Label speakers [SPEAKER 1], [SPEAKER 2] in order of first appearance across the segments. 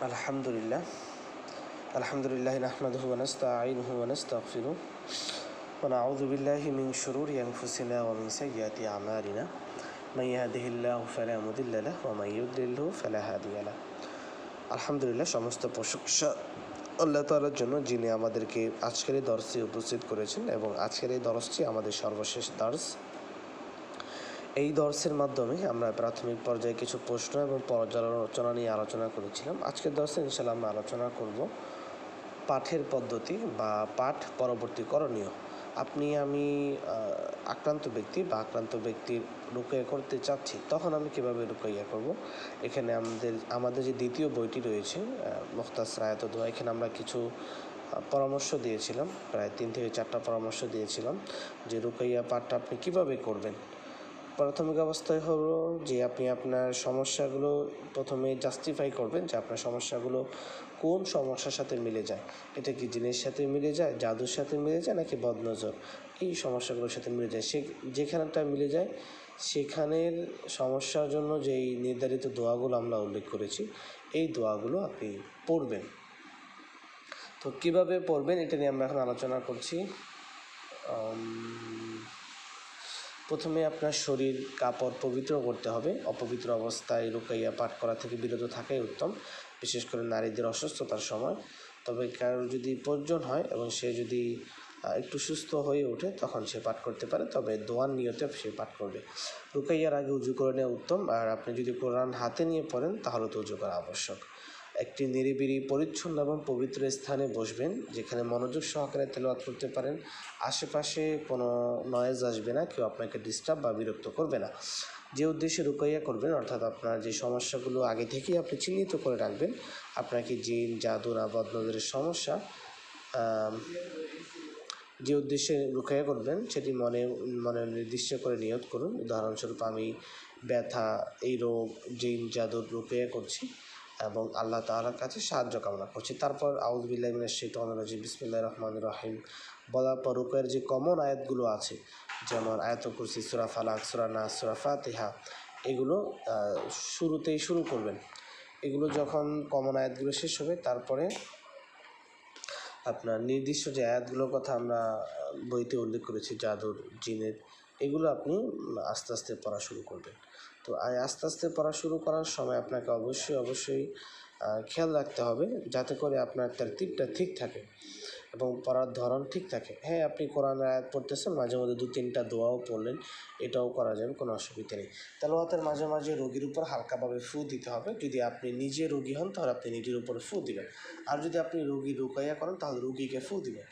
[SPEAKER 1] আলহামদুলিল্লাহ নাহমাদুহু ওয়া নাস্তাঈনুহু ওয়া নাস্তাগফিরুহ ওয়া নাউযু বিল্লাহি মিন শুরুরি আনফুসিনা ওয়া মিন সাইয়্যাতি আমালিনা মান ইয়াহদিহিল্লাহু ফালা মুদিল্লা লাহু ওয়া মান ইউদ্লিলহু ফালা হাদিয়া লাহু। আলহামদুলিল্লাহ, সমস্ত প্রশংসা আল্লাহ তাআলার জন্য, যিনি আমাদেরকে আজকের এই দর্সে উপস্থিত করেছেন এবং আজকের এই দর্সটি আমাদের সর্বশেষ দর্স। এই দর্সের মাধ্যমে আমরা প্রাথমিক পর্যায়ে কিছু প্রশ্ন এবং পর্যালোচনা নিয়ে আলোচনা করেছিলাম। আজকের দর্সে ইনশাআল্লাহ আমরা আলোচনা করব পাঠের পদ্ধতি বা পাঠ পরবর্তী করণীয়। আমি আক্রান্ত ব্যক্তির রুকাইয়া করতে চাচ্ছি, তখন আমি কীভাবে রুকাইয়া করব। এখানে আমাদের যে দ্বিতীয় বইটি রয়েছে মুখতাসার আয়াতুদ দোয়া, এখানে আমরা কিছু পরামর্শ দিয়েছিলাম, প্রায় 3 থেকে 4টা পরামর্শ দিয়েছিলাম যে রুকাইয়া পাঠটা আপনি কীভাবে করবেন। প্রাথমিক অবস্থায় হলো যে আপনি আপনার সমস্যাগুলো প্রথমে জাস্টিফাই করবেন, যে আপনার সমস্যাগুলো কোন সমস্যার সাথে মিলে যায়। এটা কি জিনের সাথে মিলে যায়, জাদুর সাথে মিলে যায়, নাকি বদনজর, এই সমস্যাগুলোর সাথে মিলে যায়। যেখানটা মিলে যায় সেখানের সমস্যার জন্য যেই নির্ধারিত দোয়াগুলো আমরা উল্লেখ করেছি, এই দোয়াগুলো আপনি পড়বেন। তো কীভাবে পড়বেন এটা নিয়ে আমরা এখন আলোচনা করছি। প্রথমে আপনার শরীর কাপড় পবিত্র করতে হবে। অপবিত্র অবস্থায় রুকাইয়া পাঠ করা থেকে বিরত থাকাই উত্তম, বিশেষ করে নারীদের অসুস্থতার সময়। তবে কারোর যদি প্রয়োজন হয় এবং সে যদি একটু সুস্থ হয়ে ওঠে, তখন সে পাঠ করতে পারে, তবে দোয়ার নিয়তে সে পাঠ করবে। রুকাইয়ার আগে উজু করে নেওয়া উত্তম, আর আপনি যদি কোরআন হাতে নিয়ে পড়েন তাহলে তো উজু করা আবশ্যক। একটি নিরিবিলি পরিচ্ছন্ন এবং পবিত্র স্থানে বসবেন, যেখানে মনোযোগ সহকারে তেলাওয়াত করতে পারেন। আশেপাশে কোনো নয়েজ আসবে না, কেউ আপনাকে ডিস্টার্ব বা বিরক্ত করবে না। যে উদ্দেশ্যে রুকাইয়া করবেন, অর্থাৎ আপনার যে সমস্যাগুলো আগে থেকেই আপনি চিহ্নিত করে রাখবেন, আপনাকে জিন, জাদু না বদনজরের সমস্যা, যে উদ্দেশ্যে রুকাইয়া করবেন সেটি মনে নির্দিষ্ট করে নিয়ত করুন। উদাহরণস্বরূপ, আমি ব্যথা, এই রোগ, জিন, জাদুর রুকাইয়া করছি এবং আল্লাহ তাআলার কাছে সাহায্য কামনা করছি। তারপর আউযু বিল্লাহি মিনাশ শাইতানির রাজিম, বিসমিল্লাহির রহমানির রহিম বলার পর রুকাইয়ার যে কমন আয়াতগুলো আছে, যেমন আয়াতুল কুরসি, সূরা ফালাক, সূরা নাস, সূরা ফাতিহা, এগুলো শুরুতেই শুরু করবেন। এগুলো যখন কমন আয়াতগুলো শেষ হবে, তারপরে আপনার নির্দিষ্ট যে আয়াতগুলোর কথা আমরা বইতে উল্লেখ করেছি, জাদুর, জিনের, এগুলো আপনি আস্তে আস্তে পড়া শুরু করবেন। তো আস্তে আস্তে পড়া শুরু করার সময় আপনাকে অবশ্যই খেয়াল রাখতে হবে যাতে করে আপনার তারতিবটা ঠিক থাকে এবং পড়ার ধরন ঠিক থাকে। হ্যাঁ, আপনি কোরআন আয়াত পড়তেছেন, মাঝে মধ্যে 2-3টা দোয়াও পড়লেন, এটাও করা যাবে, কোনো অসুবিধা নেই। তেলাওয়াতের মাঝে মাঝে রোগীর উপর হালকাভাবে ফু দিতে হবে। যদি আপনি নিজে রোগী হন তাহলে আপনি নিজের উপর ফু দিবেন, আর যদি আপনি রোগী রুকাইয়া করেন তাহলে রোগীকে ফু দিবেন।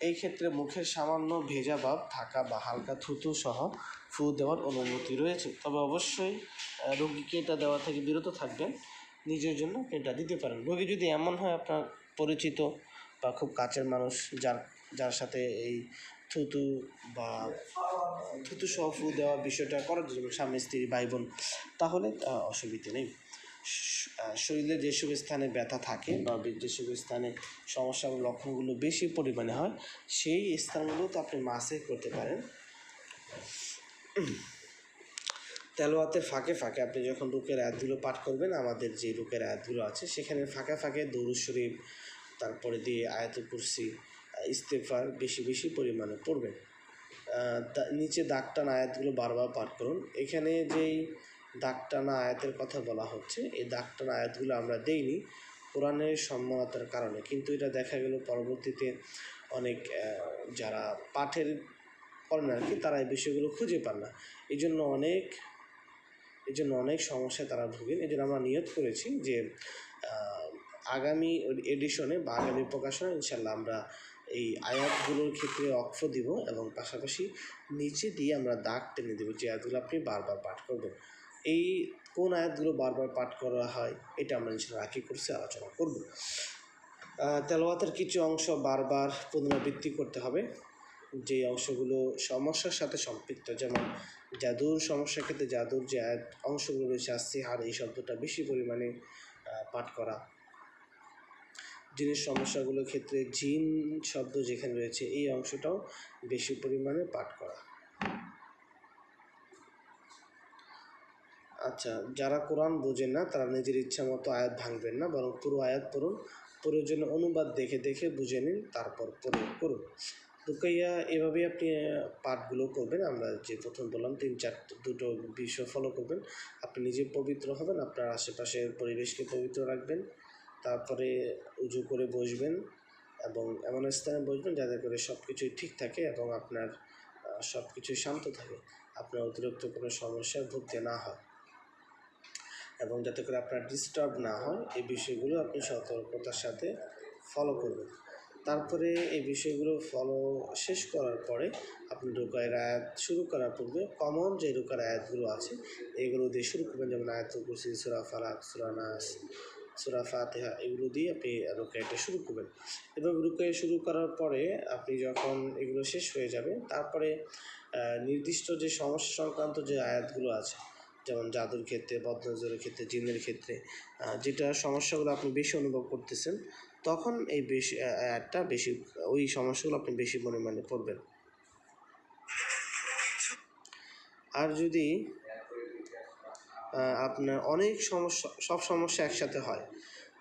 [SPEAKER 1] এই ক্ষেত্রে মুখের সামান্য ভেজা ভাব থাকা বা হালকা থুতু সহ ফু দেওয়ার অনুমতি রয়েছে, তবে অবশ্যই রোগীকে এটা দেওয়া থেকে বিরত থাকবেন। নিজের জন্য এটা দিতে পারেন। রোগী যদি এমন হয় আপনার পরিচিত বা খুব কাছের মানুষ, যার সাথে এই থুতু সহ ফু দেওয়ার বিষয়টা করার জন্য, স্বামী, স্ত্রী, ভাই বোন, তাহলে অসুবিধে নেই। শরীরে যেসব স্থানে ব্যথা থাকে বা যেসব স্থানে সমস্যার লক্ষণগুলো বেশি পরিমাণে হয়, সেই স্থানগুলোতে আপনি মাসেজ করতে পারেন। তেলাওয়াতের ফাঁকে ফাঁকে আপনি যখন রুকের আয়াতগুলো পাঠ করবেন, আমাদের যে রুকের আয়াতগুলো আছে সেখানে ফাঁকে ফাঁকে দরুদ শরীফ, তারপরে দিয়ে আয়াতুল কুরসি, ইস্তেগফার বেশি পরিমাণে পড়বেন। নিচে দাগ টানা আয়াতগুলো বারবার পাঠ করুন। এখানে যেই দাগ টানা আয়াতের কথা বলা হচ্ছে, এই দাগ টানা আয়াতগুলো আমরা দেইনি কোরআনের সম্মানতার কারণে, কিন্তু এটা দেখা গেল পরবর্তীতে অনেক যারা পাঠের করেন আর কি, তারা এই বিষয়গুলো খুঁজে পান না, এই জন্য অনেক সমস্যায় তারা ভোগেন। এই জন্য আমরা নিয়ত করেছি যে আগামী এডিশনে বা আগামী প্রকাশনে ইনশাল্লাহ আমরা এই আয়াতগুলোর ক্ষেত্রে অক্ষ দিব এবং পাশাপাশি নিচে দিয়ে আমরা দাগ টেনে দেবো যে আয়াতগুলো আপনি বারবার পাঠ করবেন। এই কোন আয়াতগুলো বারবার পাঠ করা হয় এটা আমরা ইনশাল্লাহ আগে কোর্সে আলোচনা করব। তেলাওয়াতের কিছু অংশ বারবার পুনরাবৃত্তি করতে হবে, যে অংশগুলো সমস্যার সাথে সম্পৃক্ত, যেমন জাদুর সমস্যার ক্ষেত্রে জাদুর যে অংশগুলো রয়েছে, সিহার, এই শব্দটা বেশি পরিমাণে পাঠ করা। জিনের সমস্যাগুলোর ক্ষেত্রে জিন শব্দ যেখানে রয়েছে, এই অংশটাও বেশি পরিমাণে পাঠ করা। আচ্ছা, যারা কোরআন বোঝেন না তারা নিজের ইচ্ছা মতো আয়াত ভাঙবেন না, বরং পুরো আয়াত পড়ুন, প্রয়োজনে অনুবাদ দেখে দেখে বুঝে নিন, তারপর প্রয়োগ করুন। রুকাইয়া এভাবেই আপনি পাঠগুলো করবেন। আমরা যে প্রথম বললাম দুটো বিষয় ফলো করবেন। আপনি নিজে পবিত্র হবেন, আপনার আশেপাশের পরিবেশকে পবিত্র রাখবেন, তারপরে উজু করে বসবেন এবং এমন স্থানে বসবেন যাতে করে সব কিছুই ঠিক থাকে এবং আপনার সব কিছুই শান্ত থাকে, আপনার অতিরিক্ত কোনো সমস্যায় ভুগতে না হয় এবং যাতে করে আপনার ডিস্টার্ব না হয়, এই বিষয়গুলো আপনি সতর্কতার সাথে ফলো করবেন। তারপরে এই বিষয়গুলো ফলো শেষ করার পরে আপনি রুকায়ের আয়াত শুরু করার পূর্বে কমন যে রুকার আয়াতগুলো আছে এগুলো দিয়ে শুরু করবেন, যেমন আয়াতুল কুরসি, সূরা ফালাক, সূরা নাস, সূরা ফাতিহা, এগুলো দিয়ে আপনি রুকায়াটা শুরু করবেন। এবং রুকায়া শুরু করার পরে আপনি যখন এগুলো শেষ হয়ে যাবে তারপরে নির্দিষ্ট যে সমস্যা সংক্রান্ত যে আয়াতগুলো আছে, যেমন জাদুর ক্ষেত্রে, বদনজরের ক্ষেত্রে, জিনের ক্ষেত্রে, যেটা সমস্যাগুলো আপনি বেশি অনুভব করতেছেন, তখন এই বেশি আয়াতটা বেশি, ওই সমস্যাগুলো আপনি বেশি পরিমাণে পড়বেন। আর যদি আপনার অনেক সমস্যা, সব সমস্যা একসাথে হয়,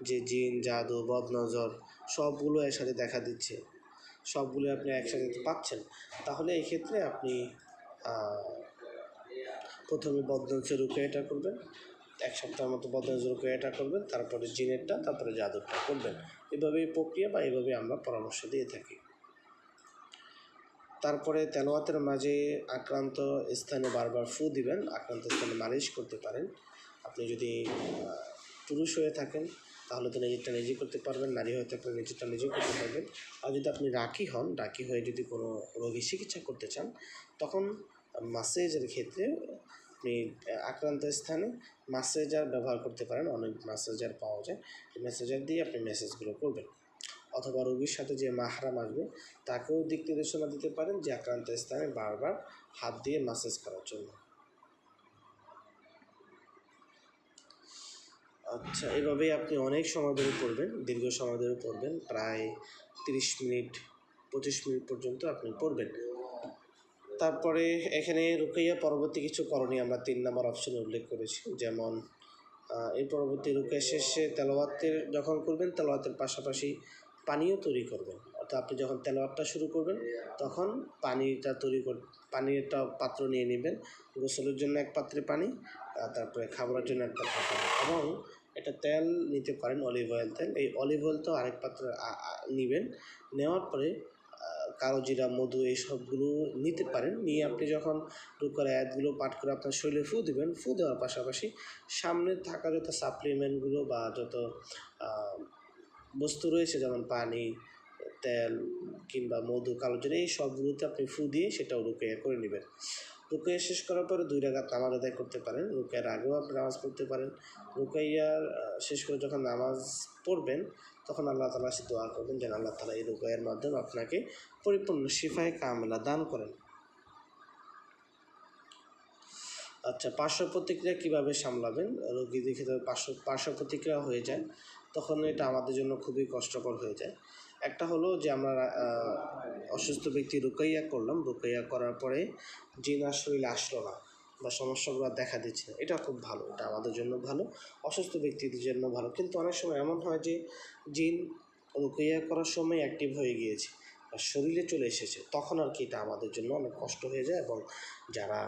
[SPEAKER 1] যে জিন, জাদু, বদনজর সবগুলো একসাথে দেখা দিচ্ছে, সবগুলো আপনি একসাথে পাচ্ছেন, তাহলে এই ক্ষেত্রে আপনি প্রথমে বদনজর রুকায়াটা করবেন, 1 সপ্তাহের মতো বদনজর রুকায়াটা করবেন, তারপরে জিনেরটা, তারপরে জাদুরটা করবেন। এভাবেই প্রক্রিয়া বা এভাবে আমরা পরামর্শ দিয়ে থাকি। তারপরে তেলাওয়াতের মাঝে আক্রান্ত স্থানে বারবার ফু দিবেন, আক্রান্ত স্থানে মালিশ করতে পারেন। আপনি যদি পুরুষ হয়ে থাকেন তাহলে তো নিজেরটা নিজে করতে পারবেন, নারী হয়ে থাকলে নিজেরটা নিজে করতে পারবেন। আর যদি আপনি রাকি হন, রাকি হয়ে যদি কোনো রোগীর চিকিৎসা করতে চান, তখন মাসেজের ক্ষেত্রে আপনি আক্রান্ত স্থানে ম্যাসেজার ব্যবহার করতে পারেন, অনেক ম্যাসেজার পাওয়া যায়, এই ম্যাসেজার দিয়ে আপনি মেসেজগুলো করবেন। অথবা রোগীর সাথে যে মাহরাম আসবে তাকেও দিক নির্দেশনা দিতে পারেন যে আক্রান্ত স্থানে বারবার হাত দিয়ে ম্যাসেজ করার জন্য। আচ্ছা, এভাবেই আপনি অনেক সময় ধরে পড়বেন, দীর্ঘ সময় ধরে পড়বেন, প্রায় 30 মিনিট 25 মিনিট পর্যন্ত আপনি পড়বেন। তারপরে এখানে রুকাইয়া পরবর্তী কিছু করণীয় আমরা 3 নম্বর অপশনে উল্লেখ করেছি, যেমন এই পরবর্তী রুকাইয়া শেষে তেলাওয়াতের যখন করবেন, তেলাওয়াতের পাশাপাশি পানীয় তৈরি করবেন। অর্থাৎ আপনি যখন তেলাওয়াতটা শুরু করবেন তখন পানির একটা পাত্র নিয়ে নেবেন, গোসলের জন্য এক পাত্রে পানি, তারপরে খাবারের জন্য এক পাত্রে পানি, এবং এটা তেল নিতে পারেন, অলিভ অয়েল তেল। এই অলিভ অয়েলটাও আরেক পাত্রে নেবেন। নেওয়ার পরে কালো জিরা, মধু, এই সবগুলো নিতে পারেন। নিয়ে আপনি যখন রুকার আয়াতগুলো পাঠ করে আপনার শরীরে ফু দেবেন, ফু দেওয়ার পাশাপাশি সামনে থাকা যত সাপ্লিমেন্টগুলো বা যত বস্তু রয়েছে, যেমন পানি, তেল কিংবা মধু, কালো জিরা, এই সবগুলোতে আপনি ফু দিয়ে সেটাও রুকাইয়া করে নেবেন। রুকাইয়া শেষ করার পরে 2 রাকাত নামাজ আদায় করতে পারেন। রুকাইয়ার আগেও আপনি নামাজ পড়তে পারেন। রুকাইয়ার শেষ করে যখন নামাজ পড়বেন তখন আল্লাহ তাআলার কাছে দোয়া করবেন যেন আল্লাহ তাআলা এই রুকাইয়ার মাধ্যমে আপনাকে পরিপূর্ণ শিফায়ে কামেলা দান করেন। আচ্ছা, পার্শ্ব প্রতিক্রিয়া কীভাবে সামলাবেন? রোগী দেখে যদি পার্শ্ব প্রতিক্রিয়া হয়ে যায় তখন এটা আমাদের জন্য খুবই কষ্টকর হয়ে যায়। একটা হলো যে আমরা অসুস্থ ব্যক্তি রুকাইয়া করলাম, রুকাইয়া করার পরে জিন আর শরীরে আসলো না বা সমস্যাগুলো দেখা দিচ্ছে না, এটা খুব ভালো, এটা আমাদের জন্য ভালো, অসুস্থ ব্যক্তিদের জন্য ভালো। কিন্তু অনেক সময় এমন হয় যে জিন রুকাইয়া করার সময় অ্যাক্টিভ হয়ে গিয়েছে বা শরীরে চলে এসেছে, তখন আর কি এটা আমাদের জন্য অনেক কষ্ট হয়ে যায় এবং যারা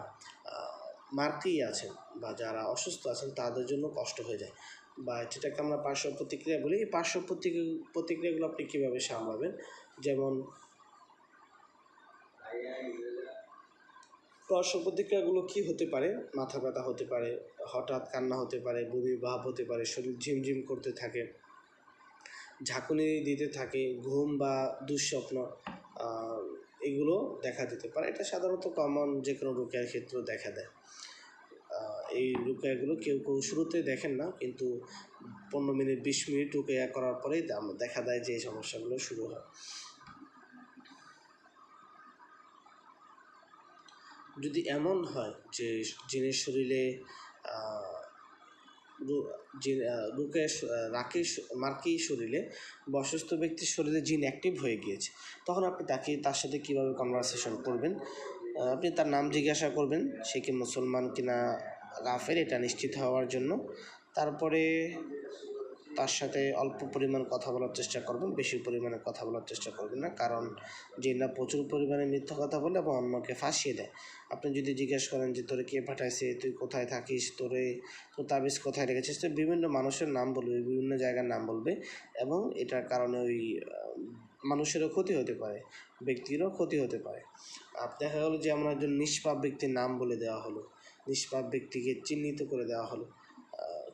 [SPEAKER 1] মার্কি আছেন বা যারা অসুস্থ আছেন তাদের জন্য কষ্ট হয়ে যায়, বা যেটাকে আমরা পার্শ্ব প্রতিক্রিয়া বলি। এই পার্শ্ব প্রতিক্রিয়াগুলো আপনি কীভাবে সামলাবেন? যেমন পার্শ্ব প্রতিক্রিয়াগুলো কী হতে পারে? মাথা ব্যথা হতে পারে, হঠাৎ কান্না হতে পারে, বমি ভাব হতে পারে, শরীর ঝিমঝিম করতে থাকে, ঝাঁকুনি দিতে থাকে, ঘুম বা দুঃস্বপ্ন, এগুলো দেখা দিতে পারে। এটা সাধারণত কমন যে কোনো রোগের ক্ষেত্রেও দেখা দেয়। এই রুকায়াগুলো কেউ শুরুতে দেখেন না, কিন্তু 15 মিনিট 20 মিনিট রুকায়া করার পরেই দেখা দেয় যে এই সমস্যাগুলো শুরু হয়। যদি এমন হয় যে জিনের শরীরে মার্কি শরীরে বা অসুস্থ ব্যক্তির শরীরে জিন অ্যাক্টিভ হয়ে গিয়েছে, তখন আপনি তার সাথে কীভাবে কনভারসেশন করবেন? আপনি তার নাম জিজ্ঞাসা করবেন, সে কি মুসলমান কিনা গাফের, এটা নিশ্চিত হওয়ার জন্য। তারপরে তার সাথে অল্প পরিমাণ কথা বলার চেষ্টা করবেন, বেশি পরিমাণে কথা বলার চেষ্টা করবেন না, কারণ জিনরা প্রচুর পরিমাণে মিথ্যা কথা বলে এবং অন্যকে ফাঁসিয়ে দেয়। আপনি যদি জিজ্ঞেস করেন যে তোরে কে পাঠাইছে, তুই কোথায় থাকিস, তোর তাবিজ কোথায় রেখেছিস, তো বিভিন্ন মানুষের নাম বলবে, বিভিন্ন জায়গার নাম বলবে, এবং এটার কারণে ওই মানুষেরও ক্ষতি হতে পারে, ব্যক্তিরও ক্ষতি হতে পারে। দেখা গেলো যে আমরা একজন নিষ্পাপ ব্যক্তির নাম বলে দেওয়া হলো, নিষ্পাপ ব্যক্তিকে চিহ্নিত করে দেওয়া হলো,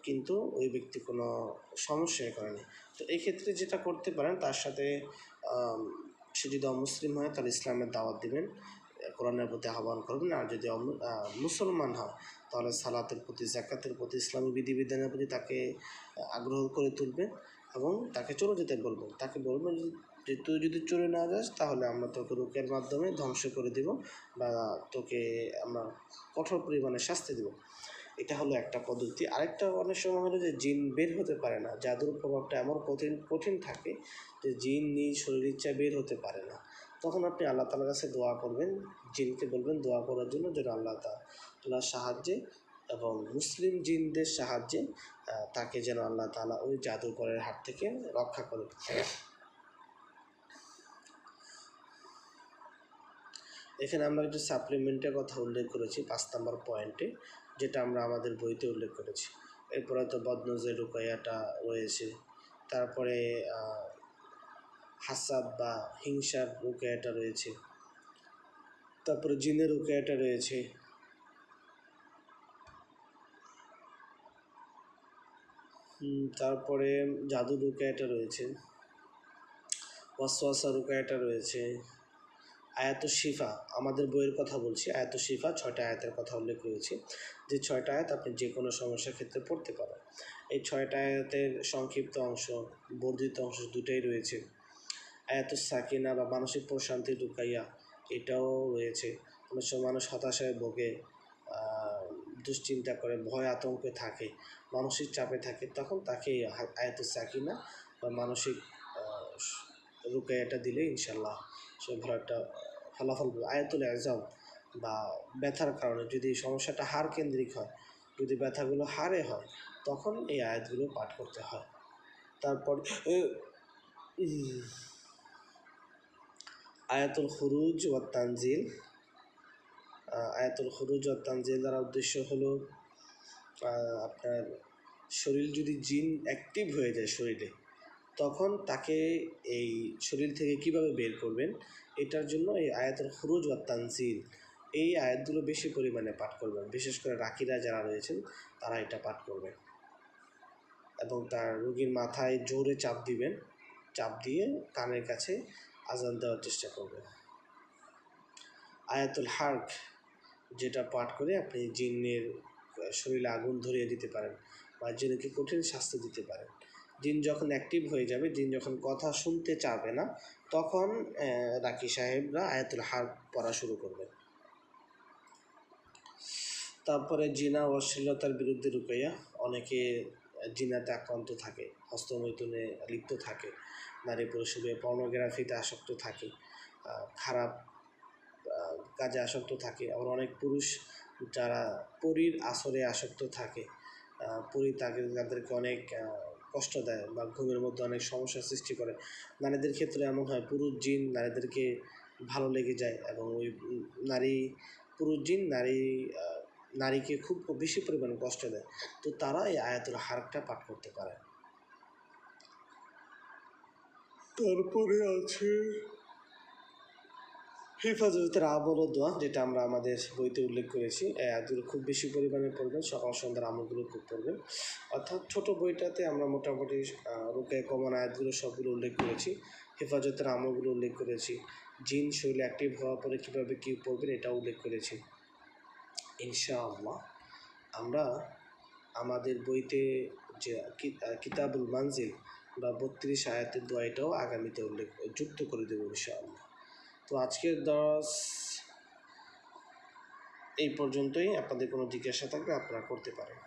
[SPEAKER 1] কিন্তু ওই ব্যক্তি কোনো সমস্যায় করেনি। তো এই ক্ষেত্রে যেটা করতে পারেন, তার সাথে সে যদি অমুসলিম হয় তাহলে ইসলামের দাওয়াত দিবেন, কোরআনের প্রতি আহ্বান করবেন। আর যদি মুসলমান হয় তাহলে সালাতের প্রতি, যাকাতের প্রতি, ইসলামী বিধিবিধানের প্রতি তাকে আগ্রহ করে তুলবেন এবং তাকে চলে যেতে বলবেন। তাকে বলবেন যে তুই যদি চলে না যাস তাহলে আমরা তোকে রুকের মাধ্যমে ধ্বংস করে দিব বা তোকে আমরা কঠোর পরিমাণে শাস্তি দেব। এটা হলো একটা পদ্ধতি। আরেকটা অনেক সময় হলো যে জিন বের হতে পারে না, জাদুর প্রভাবটা এমন কঠিন থাকে যে জিন নিজ শরীর ইচ্ছায় বের হতে পারে না। তখন আপনি আল্লাহ তাআলার কাছে দোয়া করবেন, জিনকে বলবেন দোয়া করার জন্য যেন আল্লাহ তাআলার সাহায্যে এবং মুসলিম জিনদের সাহায্যে তাকে যেন আল্লাহ তাআলা ওই জাদুকরের হাত থেকে রক্ষা করে। এখানে আমরা একটু সাপ্লিমেন্টের কথা উল্লেখ করেছি 5 নম্বর পয়েন্টে, যেটা আমরা আমাদের বইতে উল্লেখ করেছি। এরপরে তো বদনজর রুকাইয়াটা রয়েছে, তারপরে হাসাদ বা হিংসার রুকাইয়াটা রয়েছে, তারপরে জিনের রুকাইয়াটা রয়েছে, তারপরে জাদু রুকাইয়াটা রয়েছে, ওয়াসওয়াসা রুকাইয়াটা রয়েছে, আয়াতুশ শিফা, আমাদের বইয়ের কথা বলছি, আয়াতুশ শিফা 6টা আয়াতের কথা উল্লেখ করেছি, যে 6টা আয়াত আপনি যে কোনো সমস্যার ক্ষেত্রে পড়তে পারেন। এই 6টা আয়াতের সংক্ষিপ্ত অংশ, বর্ধিত অংশ দুটোই রয়েছে। আয়াতুস সাকিনা বা মানসিক প্রশান্তি রুকাইয়া, এটাও রয়েছে। অনেক সময় মানুষ হতাশায় ভোগে, দুশ্চিন্তা করে, ভয় আতঙ্কে থাকে, মানসিক চাপে থাকে, তখন তাকে আয়াতুস সাকিনা বা মানসিক রুকাইয়াটা দিলে ইনশাল্লাহ সে ভালো একটা ফলাফল পাবে। আয়াতুল আজম বা ব্যথার কারণে যদি সমস্যাটা হাড় কেন্দ্রিক হয়, যদি ব্যথাগুলো হাড়ে হয়, তখন এই আয়াতগুলো পাঠ করতে হয়। তারপর আয়াতুল খুরুজ ওয়া তানজিল, আয়াতুল খুরুজ ওয়া তানজিল দ্বারা উদ্দেশ্য হলো আপনার শরীর যদি জিন অ্যাক্টিভ হয়ে যায় শরীরে, তখন তাকে এই শরীর থেকে কিভাবে বের করবেন, এটার জন্য এই আয়াতুল খুরুজ ওয়া তানজিল, এই আয়াতগুলো বেশি পরিমাণে পাঠ করবেন। বিশেষ করে রাকিরা যারা রয়েছেন তারা এটা পাঠ করবেন এবং তার রোগীর মাথায় জোরে চাপ দিবেন, চাপ দিয়ে কানের কাছে আজান দেওয়ার চেষ্টা করবেন। আয়াতুল হার্ক, যেটা পাঠ করে আপনি জিনের শরীরে আগুন ধরিয়ে দিতে পারেন বা জিনকে কঠিন শাস্তি দিতে পারেন। জিন যখন অ্যাক্টিভ হয়ে যাবে, জিন যখন কথা শুনতে চাবে না, তখন রাকি সাহেবরা আয়াতুল হার্ক পড়া শুরু করবেন। তারপরে জিনা অশ্লীলতার বিরুদ্ধে রুকাইয়া, অনেকে জিনাতে আক্রান্ত থাকে, হস্তমৈথুনে লিপ্ত থাকে, নারী পুরুষে পর্নোগ্রাফিতে আসক্ত থাকে, খারাপ কাজে আসক্ত থাকে। আবার অনেক পুরুষ যারা পরীর আসরে আসক্ত থাকে, পরী তাদেরকে অনেক কষ্ট দেয় বা ঘুমের মধ্যে অনেক সমস্যার সৃষ্টি করে। নারীদের ক্ষেত্রে এমন হয়, পুরুষ জিন নারীদেরকে ভালো লেগে যায় এবং ওই পুরুষ জিন নারীকে খুব বেশি পরিমাণে কষ্ট দেয়, তো তারা এই আয়াতুল হার্কটা পাঠ করতে পারে। তারপরে আছে হেফাজতের আমল ও দোয়া, যেটা আমরা আমাদের বইতে উল্লেখ করেছি। এই আয়াতগুলো খুব বেশি পরিমাণে পড়বেন, সকাল সন্ধ্যার আমলগুলো খুব পড়বেন। অর্থাৎ ছোটো বইটাতে আমরা মোটামুটি রুকায়া কমন আয়াতগুলো সবগুলো উল্লেখ করেছি, হেফাজতের আমলগুলো উল্লেখ করেছি, জিন শরীরে অ্যাক্টিভ হওয়ার পরে কীভাবে কী পড়বেন এটা উল্লেখ করেছি। ইনশাআল্লাহ আমরা আমাদের বইতে যে কিতাবুল মানজিল বা 32 আয়াতের দোয়া, এটাও আগামীতে যুক্ত করে দেবো ইনশাআল্লাহ। তো আজকের দর্স এই পর্যন্তই। আপনাদের কোনো জিজ্ঞাসা থাকলে আপনারা করতে পারেন।